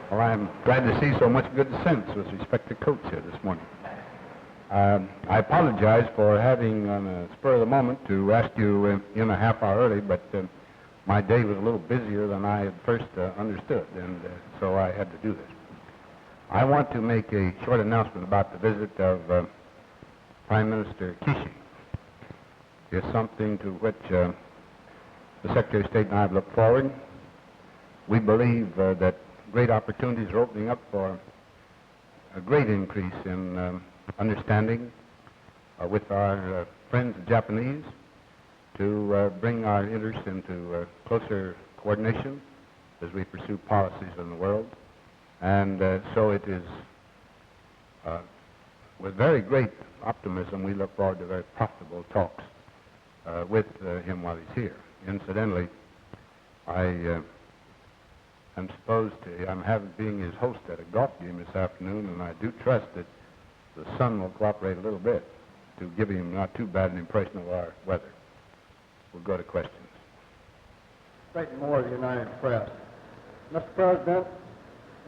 Well, I'm glad to see so much good sense with respect to Coach here this morning. I apologize for having, on a spur of the moment, to ask you in a half hour early, but my day was a little busier than I had first understood, and so I had to do this. I want to make a short announcement about the visit of Prime Minister Kishi. It's something to which the Secretary of State and I have looked forward. We believe that great opportunities are opening up for a great increase in understanding with our friends the Japanese to bring our interests into closer coordination as we pursue policies in the world. And so it is with very great optimism we look forward to very profitable talks with him while he's here. Incidentally, I'm being his host at a golf game this afternoon, and I do trust that the sun will cooperate a little bit to give him not too bad an impression of our weather. We'll go to questions. Clayton Moore of the United Press. Mr. President,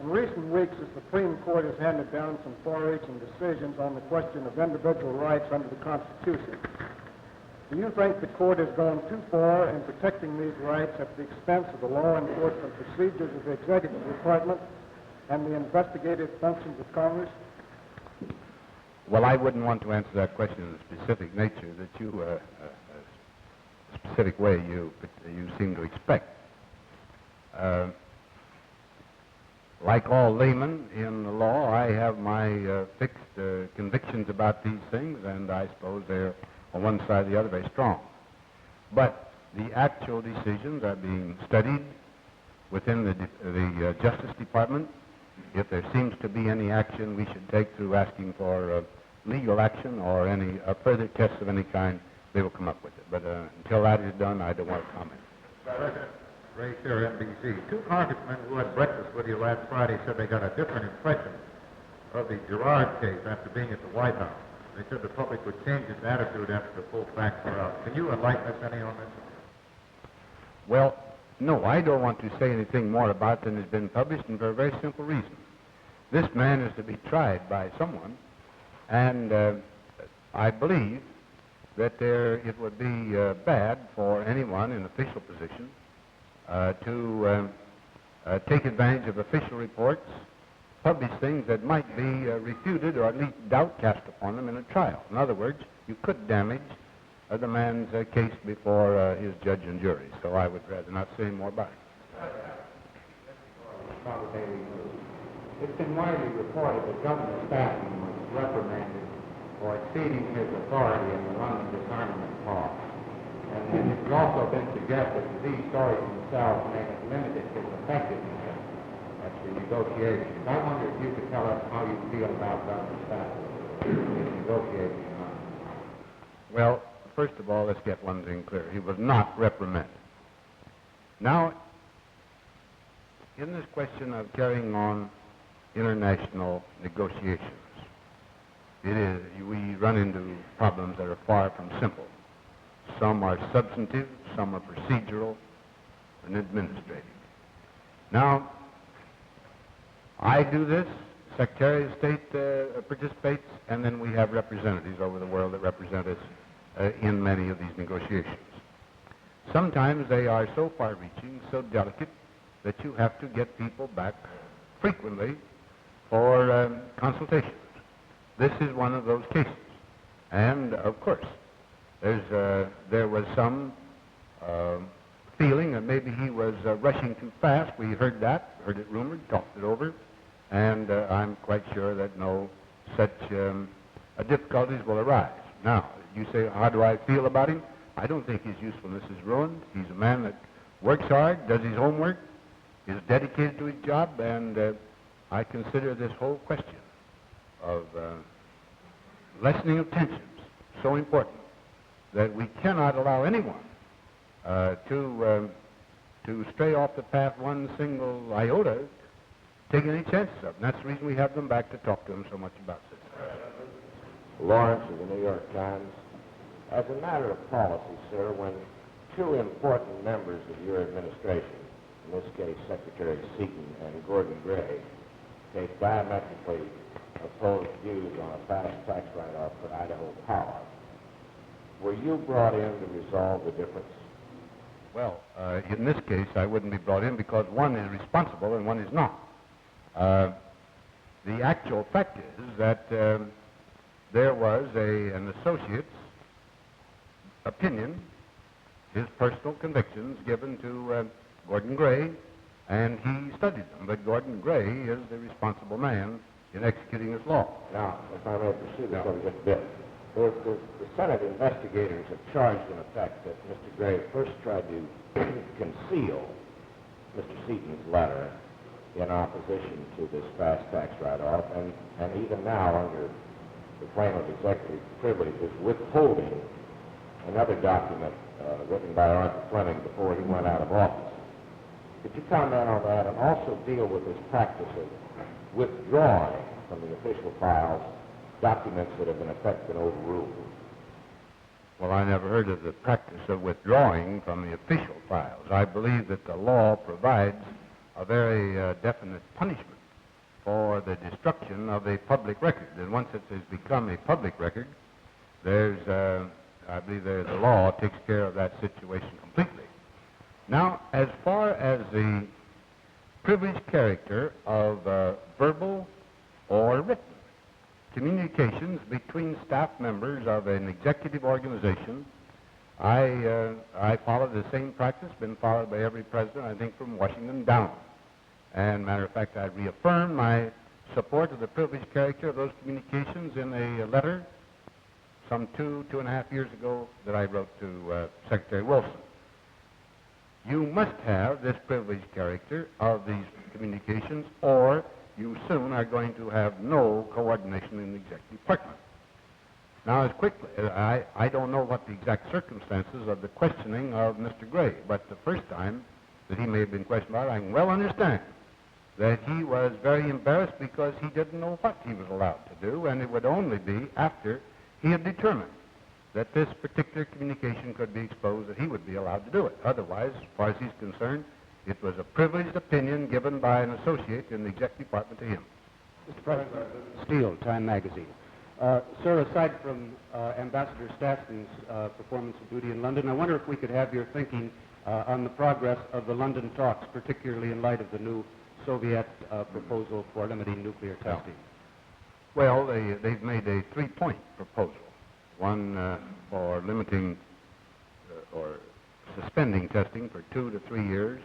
in recent weeks, the Supreme Court has handed down some far-reaching decisions on the question of individual rights under the Constitution. Do you think the court has gone too far in protecting these rights at the expense of the law enforcement procedures of the Executive Department and the investigative functions of Congress? Well, I wouldn't want to answer that question in a specific nature that you, a specific way you seem to expect. Like all laymen in the law, I have my fixed convictions about these things, and I suppose they're on one side or the other very strong. But the actual decisions are being studied within the Justice Department. If there seems to be any action we should take through asking for legal action or any further tests of any kind, they will come up with it. But until that is done, I don't want to comment. President Ray here, NBC. Two congressmen who had breakfast with you last Friday said they got a different impression of the Girard case after being at the White House. They said the public would change its attitude after the full facts were out. Can you enlighten us any on this? Well, no, I don't want to say anything more about it than has been published, and for a very simple reason. This man is to be tried by someone, and I believe that it would be bad for anyone in official position to take advantage of official reports, publish things that might be refuted or at least doubt cast upon them in a trial. In other words, you could damage the man's case before his judge and jury. So I would rather not say more about it. It's been widely reported that Governor Stanton was reprimanded for exceeding his authority in the London disarmament clause. And it's also been suggested that these stories themselves may have limited his effectiveness at the negotiations. I wonder if you could tell us how you feel about Governor Stanton negotiating. Well, first of all, let's get one thing clear. He was not reprimanded. Now, in this question of carrying on international negotiations, we run into problems that are far from simple. Some are substantive, some are procedural and administrative. Now, I do this, Secretary of State participates, and then we have representatives over the world that represent us in many of these negotiations. Sometimes they are so far-reaching, so delicate, that you have to get people back frequently for consultations. This is one of those cases. And, of course, there was some feeling that maybe he was rushing too fast. We heard it rumored, talked it over, and I'm quite sure that no such difficulties will arise. Now, you say, how do I feel about him? I don't think his usefulness is ruined. He's a man that works hard, does his homework, is dedicated to his job, and I consider this whole question of lessening of tensions so important that we cannot allow anyone to stray off the path one single iota, taking any chances of. And that's the reason we have them back to talk to them so much about this. Lawrence of the New York Times. As a matter of policy, sir, when two important members of your administration in this case Secretary Seaton and Gordon Gray, take diametrically opposed views on a fast tax write-off for Idaho Power. Were you brought in to resolve the difference? Well, in this case, I wouldn't be brought in because one is responsible and one is not. The actual fact is that there was an associate's opinion, his personal convictions given to Gordon Gray, and he studied them. But Gordon Gray is the responsible man in executing this law. Now, if I may pursue this over just a bit. The Senate investigators have charged, in effect, that Mr. Gray first tried to conceal Mr. Seaton's letter in opposition to this fast tax write-off, and even now, under the claim of executive privilege, is withholding another document written by Arthur Fleming before he went out of office. Could you comment on that and also deal with this practice of withdrawing from the official files documents that have in effect been overruled? Well, I never heard of the practice of withdrawing from the official files. I believe that the law provides a very definite punishment for the destruction of a public record. And once it has become a public record, I believe the law takes care of that situation completely. Now, as far as the privileged character of verbal or written communications between staff members of an executive organization, I follow the same practice, been followed by every president, I think, from Washington down. And matter of fact, I reaffirmed my support of the privileged character of those communications in a letter some 2.5 years ago that I wrote to Secretary Wilson. You must have this privileged character of these communications, or you soon are going to have no coordination in the executive department. Now, as quickly, I don't know what the exact circumstances of the questioning of Mr. Gray, but the first time that he may have been questioned about it, I can well understand that he was very embarrassed because he didn't know what he was allowed to do, and it would only be after he had determined that this particular communication could be exposed that he would be allowed to do it. Otherwise, as far as he's concerned, it was a privileged opinion given by an associate in the executive department to him. Mr. President, Steele, Time Magazine. Sir, aside from Ambassador Statson's performance of duty in London, I wonder if we could have your thinking on the progress of the London talks, particularly in light of the new Soviet proposal for limiting nuclear testing. Well, they've made a three-point proposal. One for limiting or suspending testing for 2 to 3 years,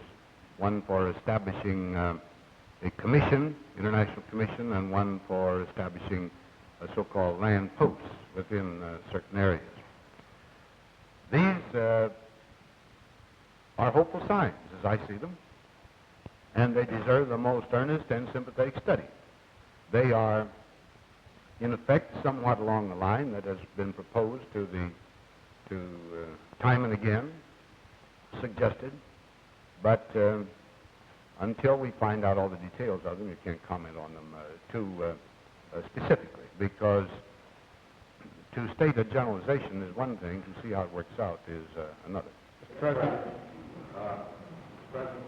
one for establishing a commission, international commission, and one for establishing a so-called land posts within certain areas. These are hopeful signs, as I see them, and they deserve the most earnest and sympathetic study. They are, in effect, somewhat along the line that has been proposed to time and again, suggested, but until we find out all the details of them, you can't comment on them too specifically, because to state a generalization is one thing, to see how it works out is another. Mr. President,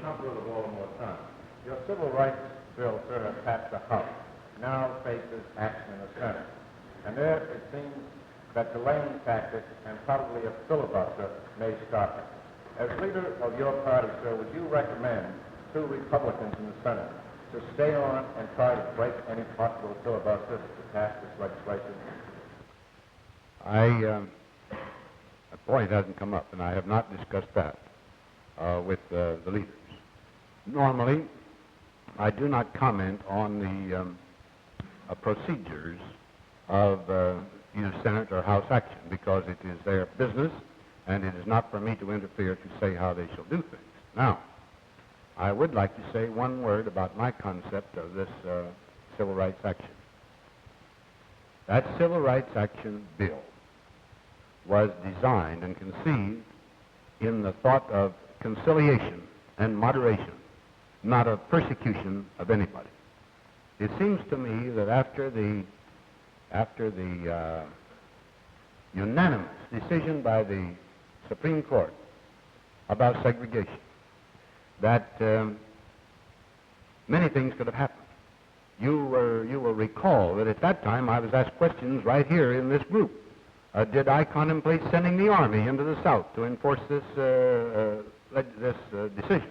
come through the ball one more time. Your civil rights bill, sir, has passed the House, now faces action in the Senate. And there it seems that delaying tactics and probably a filibuster may stop it. As leader of your party, sir, would you recommend 2 Republicans in the Senate to stay on and try to break any possible filibuster to pass this legislation? A point hasn't come up, and I have not discussed that with the leaders. Normally, I do not comment on the procedures of either Senate or House action, because it is their business, and it is not for me to interfere to say how they shall do things. Now, I would like to say one word about my concept of this civil rights action. That civil rights action bill was designed and conceived in the thought of conciliation and moderation, not of persecution of anybody. It seems to me that after the unanimous decision by the Supreme Court about segregation, that many things could have happened. You will recall that at that time I was asked questions right here in this group. Did I contemplate sending the Army into the South to enforce this decision?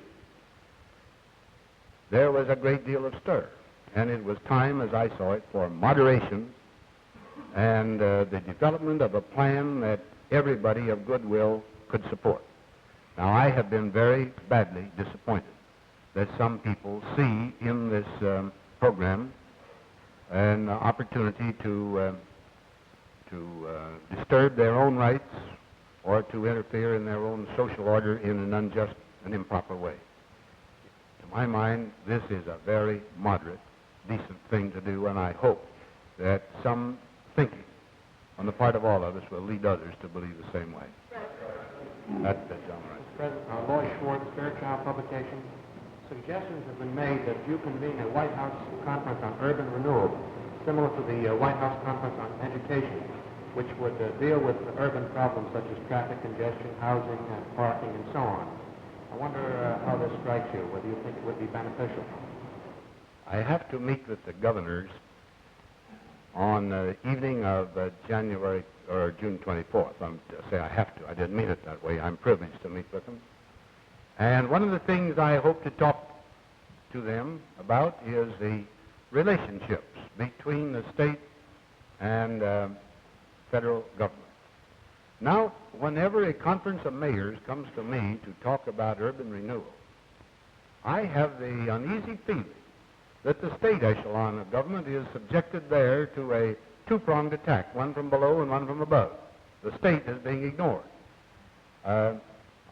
There was a great deal of stir, and it was time, as I saw it, for moderation and the development of a plan that everybody of goodwill could support. Now, I have been very badly disappointed that some people see in this program an opportunity to disturb their own rights or to interfere in their own social order in an unjust and improper way. To my mind, this is a very moderate, decent thing to do, and I hope that some thinking on the part of all of us will lead others to believe the same way. That's the gentleman. President, Lloyd Schwartz, Fairchild Publication. Suggestions have been made that you convene a White House conference on urban renewal, similar to the White House conference on education, which would deal with urban problems such as traffic congestion, housing, parking, and so on. I wonder how this strikes you, whether you think it would be beneficial. I have to meet with the governors on the evening of January or June 24th. I have to. I didn't mean it that way. I'm privileged to meet with them. And one of the things I hope to talk to them about is the relationships between the state and federal government. Now, whenever a conference of mayors comes to me to talk about urban renewal, I have the uneasy feeling that the state echelon of government is subjected there to a two-pronged attack, one from below and one from above. The state is being ignored.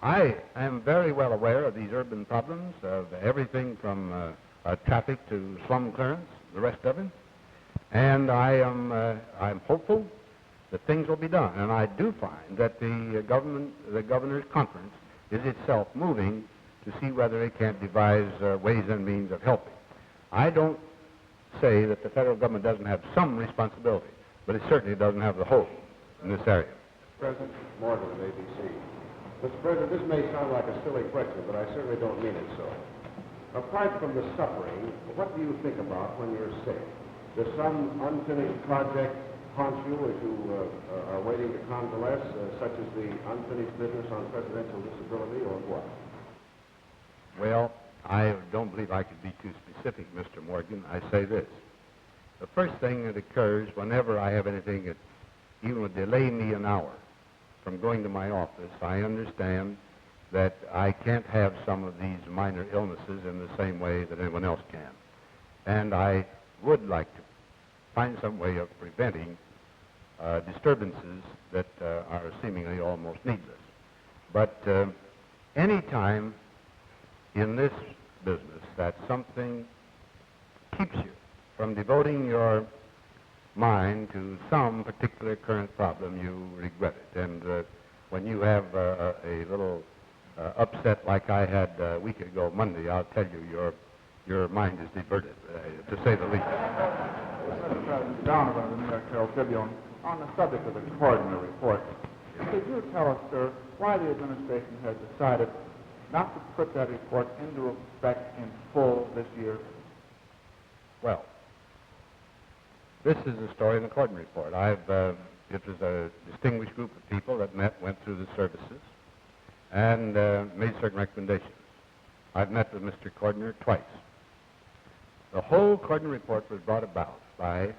I am very well aware of these urban problems, of everything from traffic to slum clearance, the rest of it, and I'm hopeful that things will be done. And I do find that the governor's conference is itself moving to see whether it can't devise ways and means of helping. I don't say that the federal government doesn't have some responsibility, but it certainly doesn't have the whole in this area. President Morgan of ABC. Mr. President, this may sound like a silly question, but I certainly don't mean it so. Apart from the suffering, what do you think about when you're sick? Does some unfinished project haunt you as you are waiting to convalesce, such as the unfinished business on presidential disability, or what? Well, I don't believe I could be too specific, Mr. Morgan. I say this. The first thing that occurs whenever I have anything that even would delay me an hour from going to my office, I understand that I can't have some of these minor illnesses in the same way that anyone else can. And I would like to find some way of preventing disturbances that are seemingly almost needless. But any time in this business that something keeps you from devoting your mind to some particular current problem, you regret it. And when you have a little upset like I had a week ago Monday, I'll tell you your mind is diverted, to say the least. Mr. President, Donovan of the New York Herald Tribune, on the subject of the Cordner report, could you tell us, sir, why the administration has decided not to put that report into effect in full this year? Well, this is the story in the Cordner report. It was a distinguished group of people that went through the services, and made certain recommendations. I've met with Mr. Cordner twice. The whole Cordner report was brought about by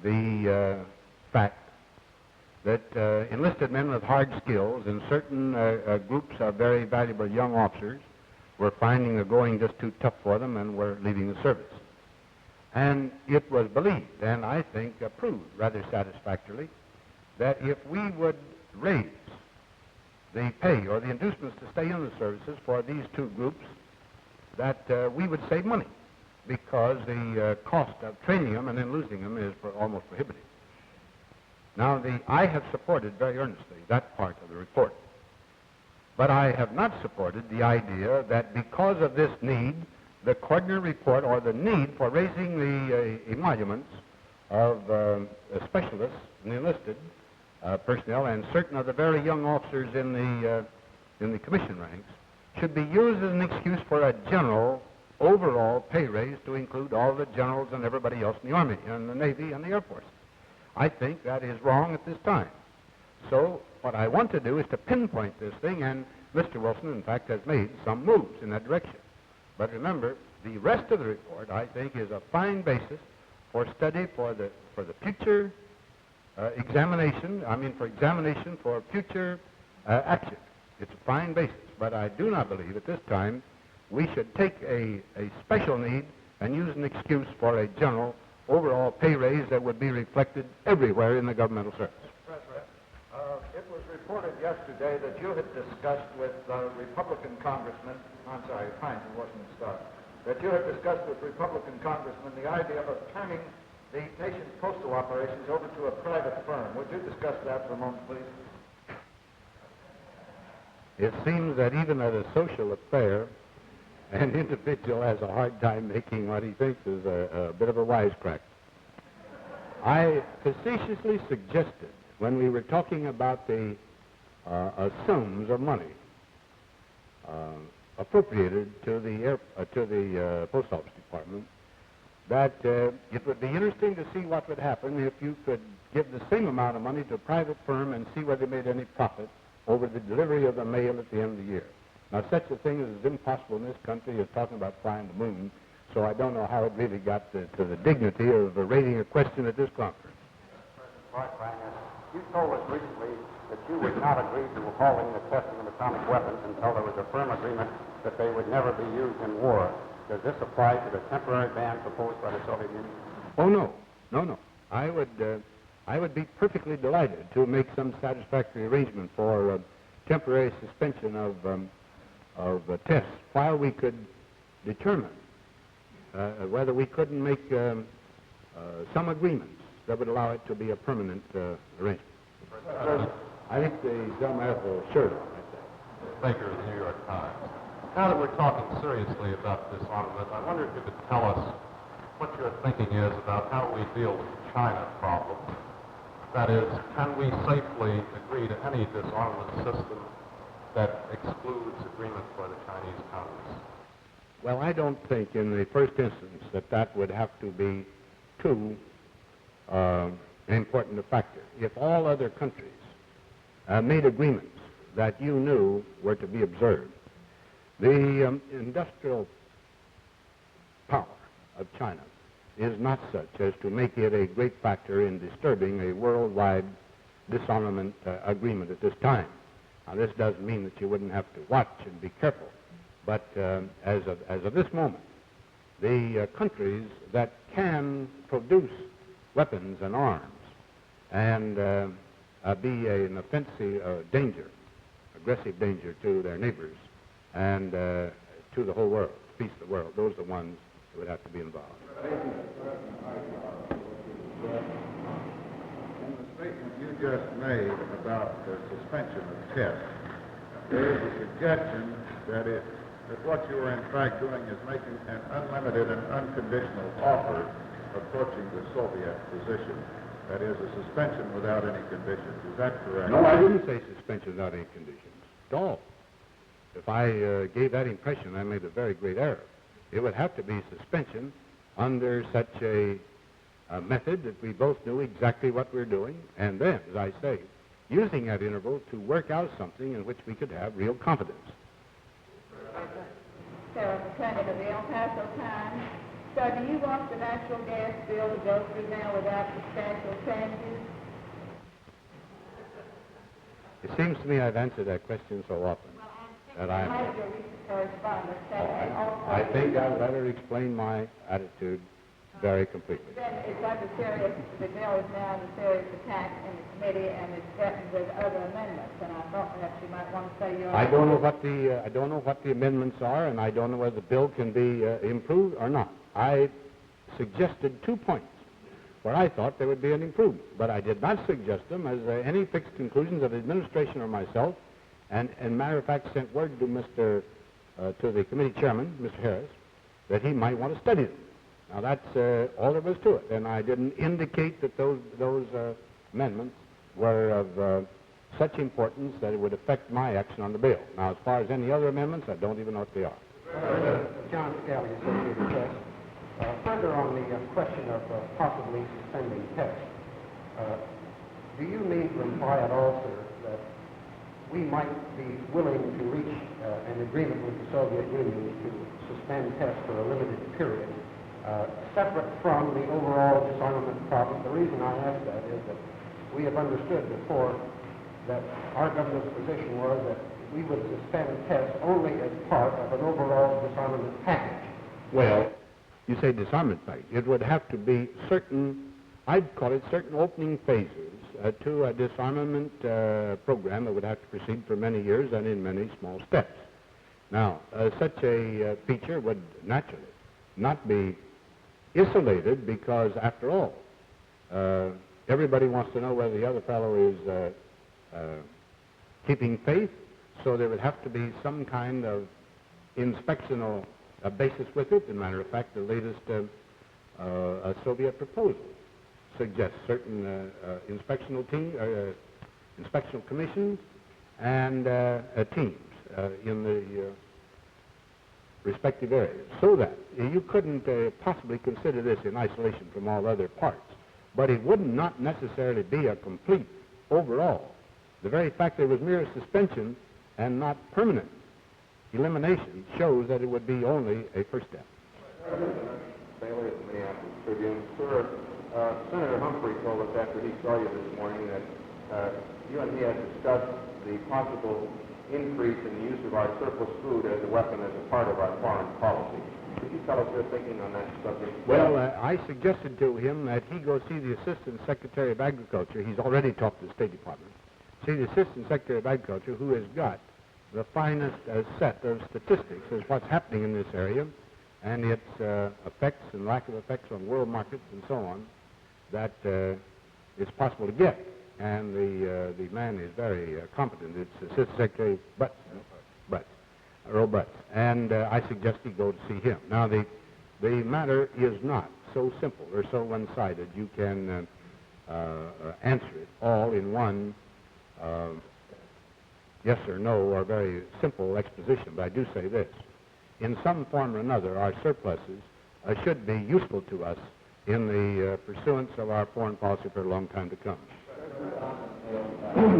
the fact that enlisted men with hard skills and certain groups of very valuable young officers were finding the going just too tough for them and were leaving the service. And it was believed, and I think proved rather satisfactorily, that if we would raise the pay or the inducements to stay in the services for these two groups, that we would save money, because the cost of training them and then losing them is almost prohibitive. Now, I have supported very earnestly that part of the report, but I have not supported the idea that because of this need, the Cordner report, or the need for raising the emoluments of specialists and enlisted personnel and certain of the very young officers in the commission ranks, should be used as an excuse for a general overall pay raise to include all the generals and everybody else in the Army and the Navy and the Air Force. I think that is wrong at this time. So what I want to do is to pinpoint this thing, and Mr. Wilson, in fact, has made some moves in that direction. But remember, the rest of the report, I think, is a fine basis for study for the future examination for future action. It's a fine basis, but I do not believe at this time we should take a special need and use an excuse for a general overall pay raise that would be reflected everywhere in the governmental service. President, it was reported yesterday that you had discussed with Republican congressmen, I'm sorry, Hines, it wasn't Stark, that you had discussed with Republican congressmen the idea of turning the nation's postal operations over to a private firm. Would you discuss that for a moment, please? It seems that even at a social affair, an individual has a hard time making what he thinks is a bit of a wisecrack. I facetiously suggested, when we were talking about the sums of money appropriated to the Post Office Department, that it would be interesting to see what would happen if you could give the same amount of money to a private firm and see whether they made any profit over the delivery of the mail at the end of the year. Now, such a thing is impossible in this country as talking about flying the moon, so I don't know how it really got to the dignity of raising a question at this conference. President Dwight D, you told us recently that you would not agree to halting the testing of atomic weapons until there was a firm agreement that they would never be used in war. Does this apply to the temporary ban proposed by the Soviet Union? Oh, no. I would be perfectly delighted to make some satisfactory arrangement for temporary suspension of tests while we could determine whether we couldn't make some agreements that would allow it to be a permanent arrangement. I think the gentleman has a shirt on right there. Baker of the New York Times. Now that we're talking seriously about disarmament, I wonder if you could tell us what your thinking is about how we deal with the China problem. That is, can we safely agree to any disarmament system that excludes agreement by the Chinese Congress? Well, I don't think in the first instance that would have to be too important a factor. If all other countries made agreements that you knew were to be observed, the industrial power of China is not such as to make it a great factor in disturbing a worldwide disarmament agreement at this time. Now, this doesn't mean that you wouldn't have to watch and be careful, but as of this moment, the countries that can produce weapons and arms and be an offensive danger, aggressive danger to their neighbors and to the whole world, the peace of the world, those are the ones that would have to be involved. In the statement you just made about the suspension of tests, there is a suggestion that what you are in fact doing is making an unlimited and unconditional offer approaching the Soviet position. That is, a suspension without any conditions. Is that correct? No, I didn't say suspension without any conditions at all. If I gave that impression, I made a very great error. It would have to be suspension under such a method that we both knew exactly what we're doing, and then, as I say, using that interval to work out something in which we could have real confidence. Sarah McClendon of the El Paso Times. So do you want the natural gas bill to go through now without substantial changes? It seems to me I've answered that question so often that I think I've better explain my attitude very completely. Then it's under serious, the bill is now under serious attack in the committee, and it's threatened with other amendments. And I thought perhaps you might want to say your. I don't know what the amendments are, and I don't know whether the bill can be improved or not. I suggested 2 points where I thought there would be an improvement, but I did not suggest them as any fixed conclusions of the administration or myself. And matter of fact, sent word to to the committee chairman, Mr. Harris, that he might want to study them. Now that's all there was to it, and I didn't indicate that those amendments were of such importance that it would affect my action on the bill. Now, as far as any other amendments, I don't even know what they are. John Scally, Associated Press. Further on the question of possibly suspending tests, do you mean to imply at all, sir, that we might be willing to reach an agreement with the Soviet Union to suspend tests for a limited period, separate from the overall disarmament problem? The reason I ask that is that we have understood before that our government's position was that we would suspend tests only as part of an overall disarmament package. Well, you say disarmament package. It would have to be certain, I'd call it certain opening phases to a disarmament program that would have to proceed for many years and in many small steps. Now, such a feature would naturally not be isolated because, after all, everybody wants to know whether the other fellow is keeping faith, so there would have to be some kind of inspectional basis with it. As a matter of fact, the latest Soviet proposal suggests certain inspectional commissions and teams in the respective areas, so that you couldn't possibly consider this in isolation from all other parts. But it would not necessarily be a complete overall. The very fact that it was mere suspension and not permanent elimination shows that it would be only a first step. Bailey of the Minneapolis Tribune. Sir, Senator Humphrey told us after he saw you this morning that you and he had discussed the possible increase in the use of our surplus food as a weapon as a part of our foreign policy. Could you tell us your thinking on that subject? Well, I suggested to him that he go see the Assistant Secretary of Agriculture. He's already talked to the State Department. See the Assistant Secretary of Agriculture, who has got the finest set of statistics as what's happening in this area and its effects and lack of effects on world markets and so on that it's possible to get. And the man is very competent. It's Assistant Secretary Earl Butts. And I suggest he go to see him. Now, the matter is not so simple or so one-sided. You can answer it all in one yes or no or very simple exposition. But I do say this. In some form or another, our surpluses should be useful to us in the pursuance of our foreign policy for a long time to come. Mr.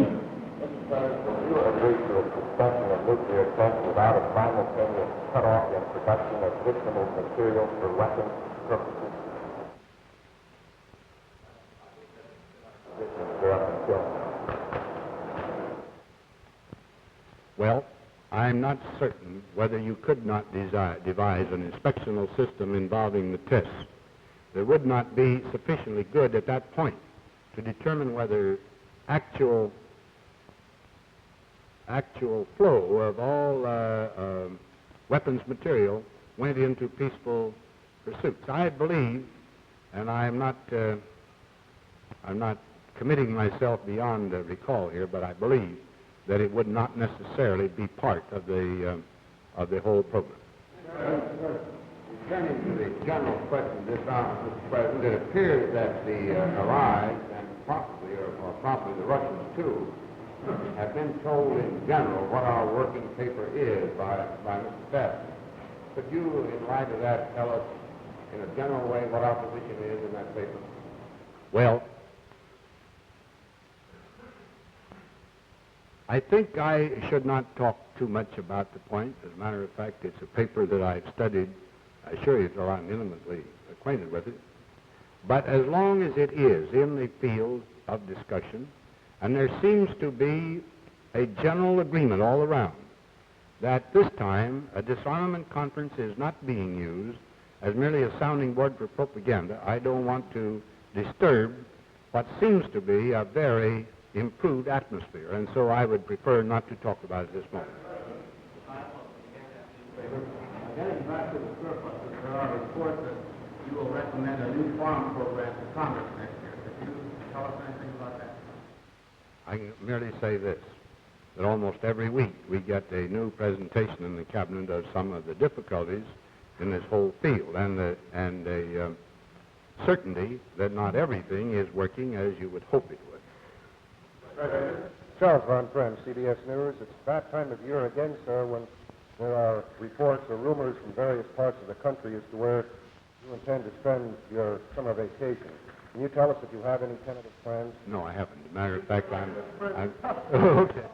President, would you agree to a suspension of nuclear tests without a simultaneous cutoff in production of fissionable material for weapons purposes? Go up and kill. Well, I'm not certain whether you could not devise an inspectional system involving the tests that would not be sufficiently good at that point to determine whether actual flow of all weapons material went into peaceful pursuits. I believe, and I'm not committing myself beyond recall here, but I believe that it would not necessarily be part of the whole program. Turning to the general question this hour, Mr. President, it appears that the Allies, and possibly, or probably the Russians too, have been told in general what our working paper is by Mr. Best. Could you, in light of that, tell us in a general way what our position is in that paper? Well, I think I should not talk too much about the point. As a matter of fact, it's a paper that I've studied. I assure you that I'm intimately acquainted with it. But as long as it is in the field of discussion, and there seems to be a general agreement all around that this time a disarmament conference is not being used as merely a sounding board for propaganda, I don't want to disturb what seems to be a very improved atmosphere, and so I would prefer not to talk about it this moment. Getting back to the surpluses, there are reports that you will recommend a new farm program to Congress next year. Could you tell us anything about that? I can merely say this, that almost every week we get a new presentation in the Cabinet of some of the difficulties in this whole field, and a certainty that not everything is working as you would hope it would. Charles Von Friend, CBS News. It's that time of year again, sir, when there are reports or rumors from various parts of the country as to where you intend to spend your summer vacation. Can you tell us if you have any tentative plans? No, I haven't. As a matter of fact, I'm okay.